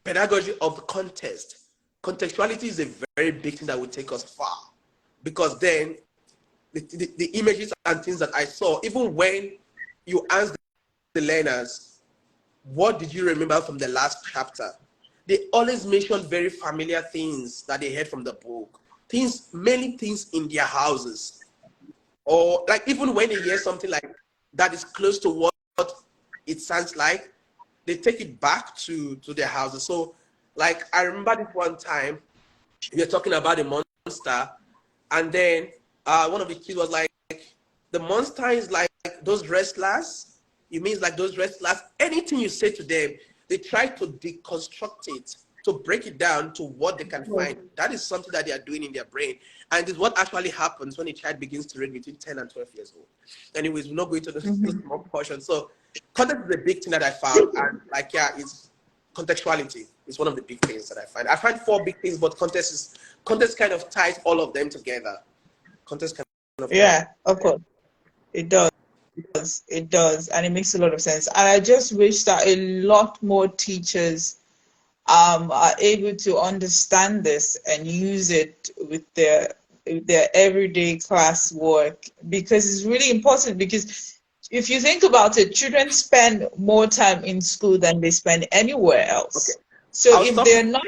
pedagogy of the context. Contextuality is a very big thing that will take us far, because then the images and things that I saw, even when you ask the learners, what did you remember from the last chapter? They always mention very familiar things that they heard from the book. Many things in their houses. Or like even when they hear something like that is close to what it sounds like, they take it back to their houses. So like I remember this one time, we were talking about the monster, and then one of the kids was like, the monster is like those wrestlers. It means like those wrestlers. Anything you say to them, they try to deconstruct it, to break it down to what they can find. That is something that they are doing in their brain. And this is what actually happens when a child begins to read between 10 and 12 years old. Anyways, we're not going to the small portion. So context is a big thing that I found. And like, yeah, it's contextuality. It's one of the big things that I find. I find 4 big things, but context kind of ties all of them together. Context kind of of course. It does. It does, and it makes a lot of sense. And I just wish that a lot more teachers are able to understand this and use it with their everyday class work, because it's really important. Because if you think about it, children spend more time in school than they spend anywhere else. Okay. So if they're not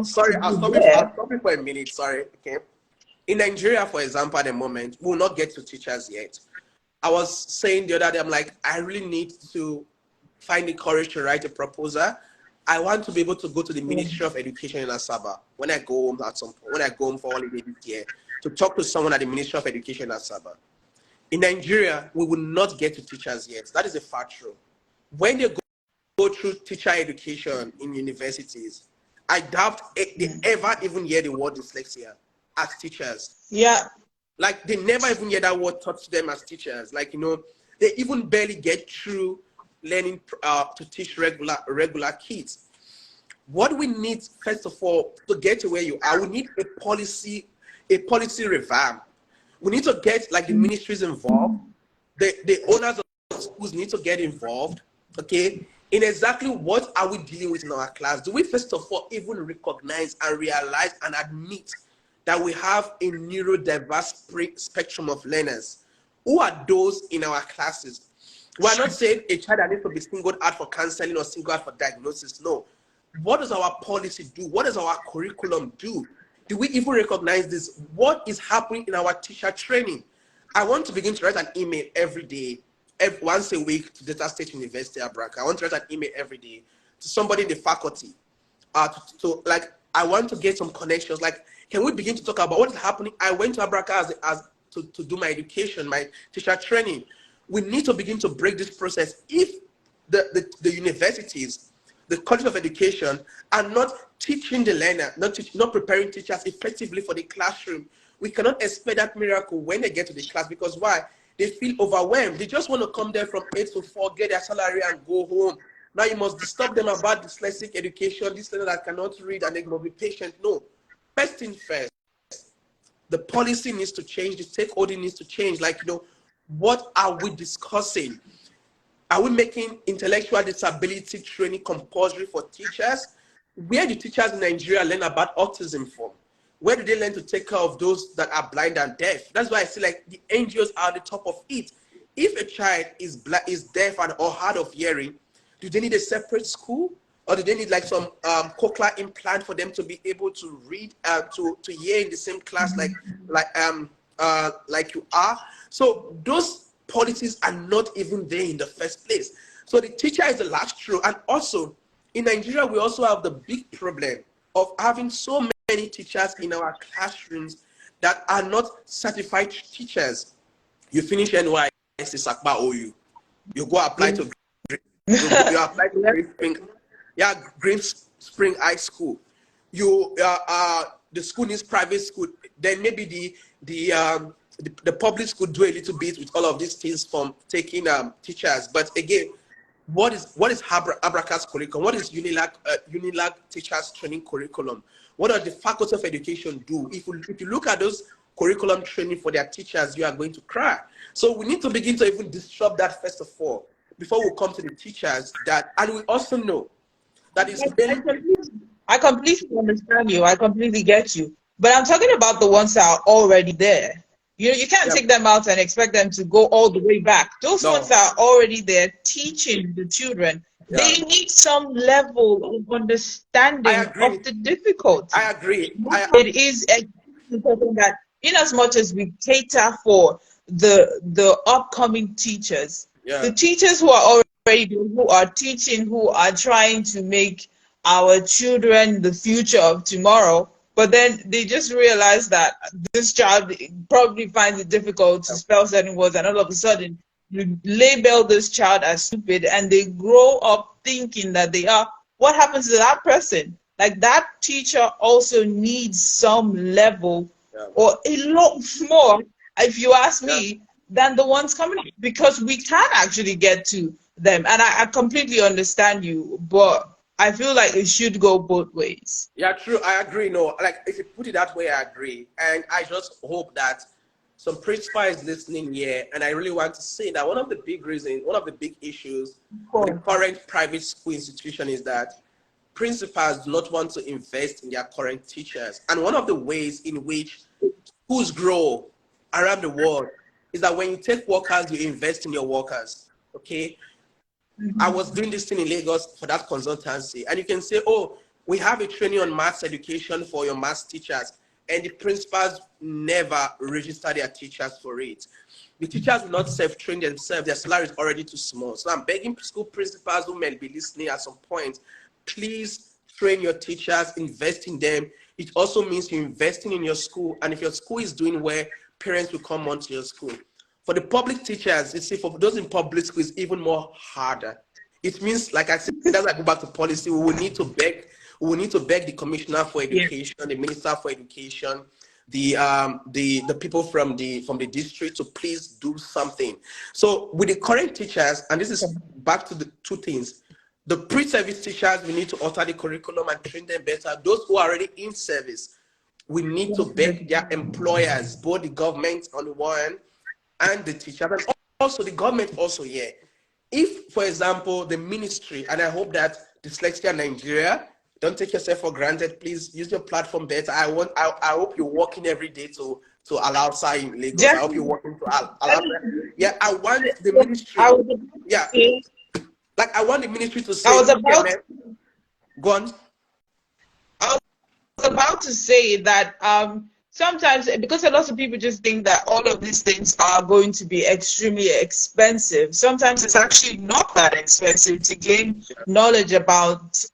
sorry, I'll stop you for a minute. Sorry. Okay. In Nigeria, for example, at the moment, we'll not get to teachers yet. I was saying the other day, I'm like, I really need to find the courage to write a proposal. I want to be able to go to the Ministry of Education in Asaba when I go home at some point, when I go home for holiday this year, to talk to someone at the Ministry of Education in Asaba. In Nigeria, we will not get to teachers yet. That is a fact true. When they go through teacher education in universities, I doubt they ever even hear the word dyslexia as teachers. Yeah. Like they never even hear that word taught to them as teachers. Like, they even barely get through learning to teach regular kids. What we need, first of all, to get to where you are, we need a policy revamp. We need to get like the ministries involved. The owners of schools need to get involved, okay? In exactly what are we dealing with in our class? Do we first of all even recognize and realize and admit that we have a neurodiverse spectrum of learners? Who are those in our classes? We're not saying a child that needs to be singled out for counseling or singled out for diagnosis. No. What does our policy do? What does our curriculum do? Do we even recognize this? What is happening in our teacher training? I want to begin to write an email every day, once a week, to Delta State University, Abraka. I want to write an email every day to somebody in the faculty, to like I want to get some connections. Like, can we begin to talk about what is happening? I went to Abraka to do my education, my teacher training. We need to begin to break this process. If the universities, the college of education are not teaching the learner, not preparing teachers effectively for the classroom, we cannot expect that miracle when they get to the class. Because why? They feel overwhelmed. They just want to come there from 8 to 4, get their salary and go home. Now you must disturb them about dyslexic education, this learner that cannot read and they must be patient. No. First thing first, the policy needs to change, the stakeholder needs to change. Like, what are we discussing? Are we making intellectual disability training compulsory for teachers? Where do teachers in Nigeria learn about autism from? Where do they learn to take care of those that are blind and deaf? That's why I see like the NGOs are at the top of it. If a child is deaf or hard of hearing, do they need a separate school? Or do they need like some cochlear implant for them to be able to read, to hear in the same class like you are? So those policies are not even there in the first place. So the teacher is the last straw. And also in Nigeria, we also have the big problem of having so many teachers in our classrooms that are not certified teachers. You finish NYSC, Sakba OU. You go apply to you apply to Green Spring, Green Spring High School. The school needs private school. Then maybe the public school do a little bit with all of these things from taking teachers. But again, what is Abraka's curriculum? What is UNILAG teachers training curriculum? What does the Faculty of Education do? If you look at those curriculum training for their teachers, you are going to cry. So we need to begin to even disrupt that first of all, before we come to the teachers. And we also know that it's I completely understand you. I completely get you. But I'm talking about the ones that are already there. You can't take them out and expect them to go all the way back. Those ones that are already there teaching the children, they need some level of understanding of the difficulty. I agree. It is important that in as much as we cater for the upcoming teachers, the teachers who are already who are teaching, who are trying to make our children the future of tomorrow, but then they just realize that this child probably finds it difficult to spell certain words, and all of a sudden you label this child as stupid, and they grow up thinking that they are. What happens to that person? Like, that teacher also needs some level or a lot more, if you ask me, than the ones coming up, because we can actually get to them. And I completely understand you, but I feel like it should go both ways. Yeah, true. I agree. No, like, if you put it that way, I agree. And I just hope that some principal is listening here. And I really want to say that one of the big issues with the current private school institution is that principals do not want to invest in their current teachers. And one of the ways in which schools grow around the world is that when you take workers, you invest in your workers. Okay. I was doing this thing in Lagos for that consultancy, and you can say, oh, we have a training on maths education for your maths teachers, and the principals never register their teachers for it. The teachers will not self-train themselves. Their salary is already too small. So I'm begging school principals who may be listening at some point, please train your teachers, invest in them. It also means you're investing in your school, and if your school is doing well, parents will come onto your school. For the public teachers, you see, for those in public school, it's even more harder. It means, like I said, that's why I go back to policy. We will need to beg the commissioner for education, the minister for education, the people from the district to please do something. So with the current teachers, and this is back to the two things, the pre-service teachers, we need to alter the curriculum and train them better. Those who are already in service, we need to beg their employers, both the government on the one and the teacher, and also the government also here. If, for example, the ministry, and I hope that Dyslexia Nigeria, don't take yourself for granted, please use your platform better. I hope you're working every day to allow SAI in Lagos. I hope you're working to allow. I want the ministry. I want the ministry to say. Go on. I was about to say that sometimes, because a lot of people just think that all of these things are going to be extremely expensive, sometimes it's actually not that expensive to gain knowledge about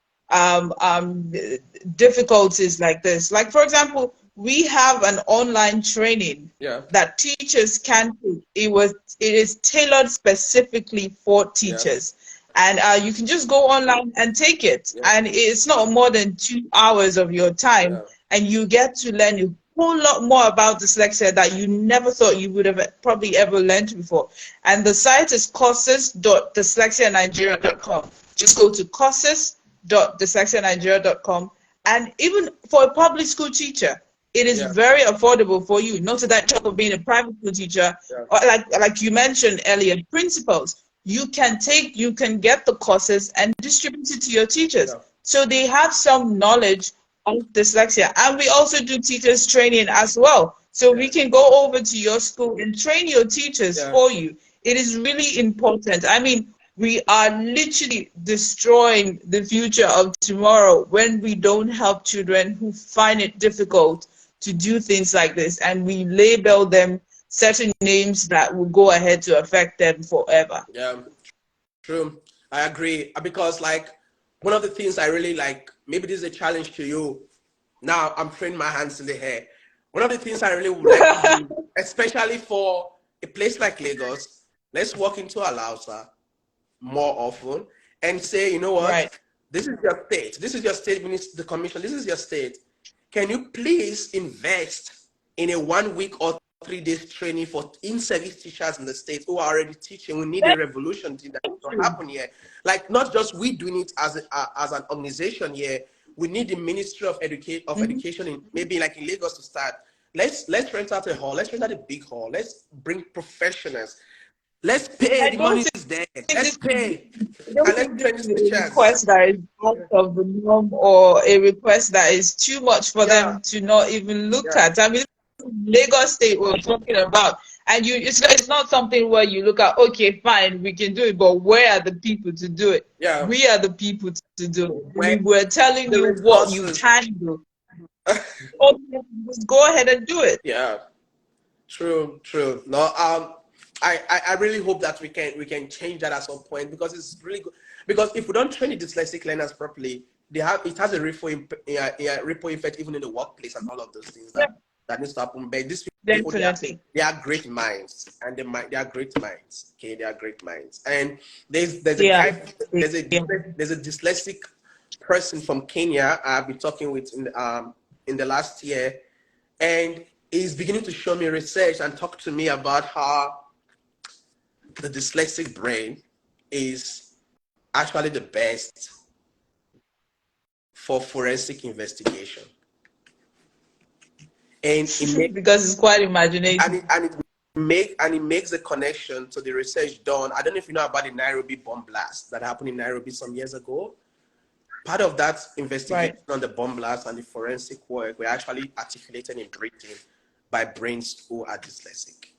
difficulties like this. Like, for example, we have an online training that teachers can take. It is tailored specifically for teachers. And you can just go online and take it. And it's not more than 2 hours of your time. And you get to learn a whole lot more about dyslexia that you never thought you would have probably ever learned before. And the site is courses.dyslexianigeria.com. Just go to courses.dyslexianigeria.com. And even for a public school teacher, it is very affordable for you. Not to that talk of being a private school teacher, or like you mentioned earlier, principals. You can get the courses and distribute it to your teachers, so they have some knowledge of dyslexia. And we also do teachers training as well, so we can go over to your school and train your teachers for you. It is really important. I mean, we are literally destroying the future of tomorrow when we don't help children who find it difficult to do things like this, and we label them certain names that will go ahead to affect them forever. Yeah, true. I agree. Because like one of the things I really like, maybe this is a challenge to you. Now I'm throwing my hands in the air. One of the things I really would like to do, especially for a place like Lagos, let's walk into Alausa more often and say, you know what, this is your state. This is your state, the commission. This is your state. Can you please invest in a 1 week or 3 days training for in-service teachers in the state who are already teaching? We need a revolution that will happen here. Like, not just we doing it as an organization here. We need the Ministry of Education in, maybe like in Lagos to start. Let's rent out a hall. Let's rent out a big hall. Let's bring professionals. Let's pay. The money is there. Let's pay. And let's train these teachers. A request that is out of the norm, or a request that is too much for them to not even look at. I mean, Lagos State we're talking about, and it's not something where you look at, okay, fine, we can do it, but where are the people to do it? We are the people to do it. We're telling you what you can do. Just go ahead and do it. Yeah, true. No, I really hope that we can change that at some point, because it's really good. Because if we don't train the dyslexic learners properly, it has a ripple effect even in the workplace and all of those things that needs to happen. But these people, they are great minds, and they are great minds. Okay, they are great minds. And there's a dyslexic person from Kenya I've been talking with in the last year, and he's beginning to show me research and talk to me about how the dyslexic brain is actually the best for forensic investigation. And because it's quite imaginative. And it makes a connection to the research done. I don't know if you know about the Nairobi bomb blast that happened in Nairobi some years ago. Part of that investigation on the bomb blast and the forensic work were actually articulated in Britain by brains who are dyslexic.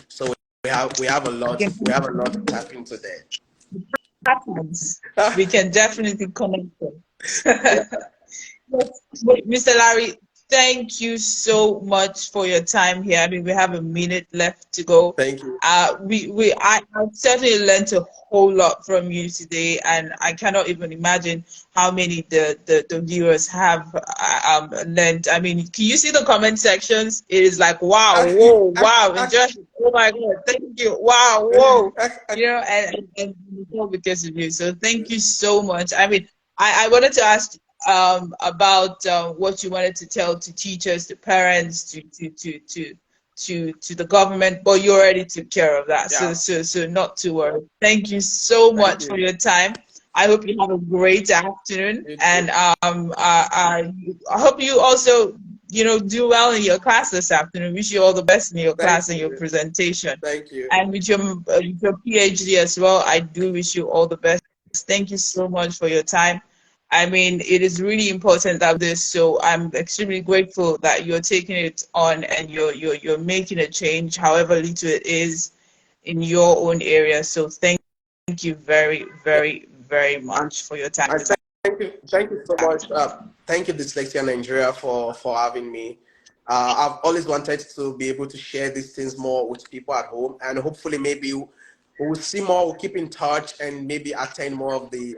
So we have a lot to tap into there. We can definitely connect them. Mr. Larry, thank you so much for your time here. I mean, we have a minute left to go. Thank you. I certainly learned a whole lot from you today, and I cannot even imagine how many the viewers have learned. I mean, can you see the comment sections? It is like, wow, whoa, wow, just, oh my God, thank you, wow, whoa, you know, and it's all because of you. So thank you so much. I mean, I wanted to ask about what you wanted to tell to teachers, to parents, to the government, but you already took care of that. Yeah. So not to worry. Thank you so much for your time. I hope you have a great afternoon, and I hope you also, you know, do well in your class this afternoon. Wish you all the best in your class and your presentation. Thank you. And with your PhD as well, I do wish you all the best. Thank you so much for your time. I mean, it is really important that this, so I'm extremely grateful that you're taking it on and you're making a change, however little it is, in your own area. So thank you very, very, very much for your time. Thank you so much. Thank you, Dyslexia Nigeria, for having me. I've always wanted to be able to share these things more with people at home, and hopefully maybe we'll see more, we'll keep in touch, and maybe attend more of the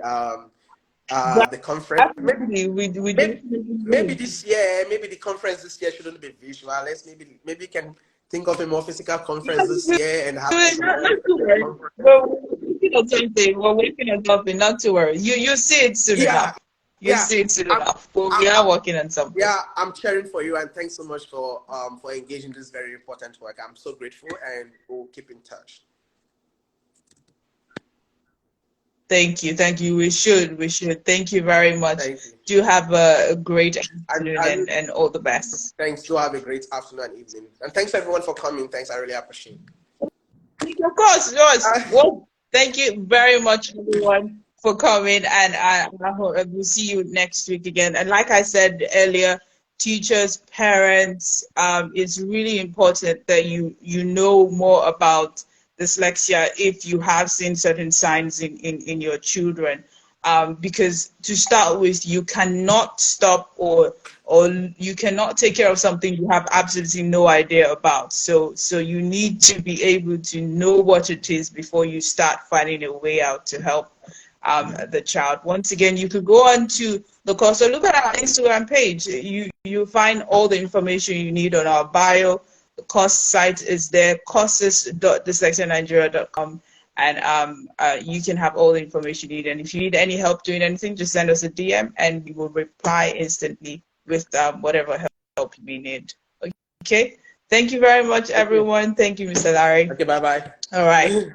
the conference. Absolutely, we Maybe do. this year, maybe the conference this year shouldn't be visual. Let's maybe can think of a more physical conference this year and have it Not more to worry. conference. We're working on something. We're working on something. Not to worry. You see it soon Yeah, enough. You yeah. see it soon I'm, enough. But we are I'm, working on something. yeah, I'm cheering for you, and thanks so much for engaging this very important work. I'm so grateful, and we'll keep in touch. Thank you. Thank you. We should. We should. Thank you very much. Thank you. Do have a great afternoon And and all the best. thanks. Do have a great afternoon and evening. And thanks everyone for coming. Thanks. I really appreciate Of course, yours. it. Well, thank you very much, everyone, for coming. And I hope we'll see you next week again. And like I said earlier, teachers, parents, it's really important that you know more about dyslexia if you have seen certain signs in your children. Because to start with, you cannot stop or you cannot take care of something you have absolutely no idea about. So you need to be able to know what it is before you start finding a way out to help the child. Once again, you could go on to the course or look at our Instagram page. You find all the information you need on our bio. The course site is there, courses.dyslexianigeria.com, and you can have all the information you need. And if you need any help doing anything, just send us a DM and we will reply instantly with whatever help you may need. Okay. Thank you very much, everyone. Thank you, Mr. Larry. Okay. Bye bye. All right.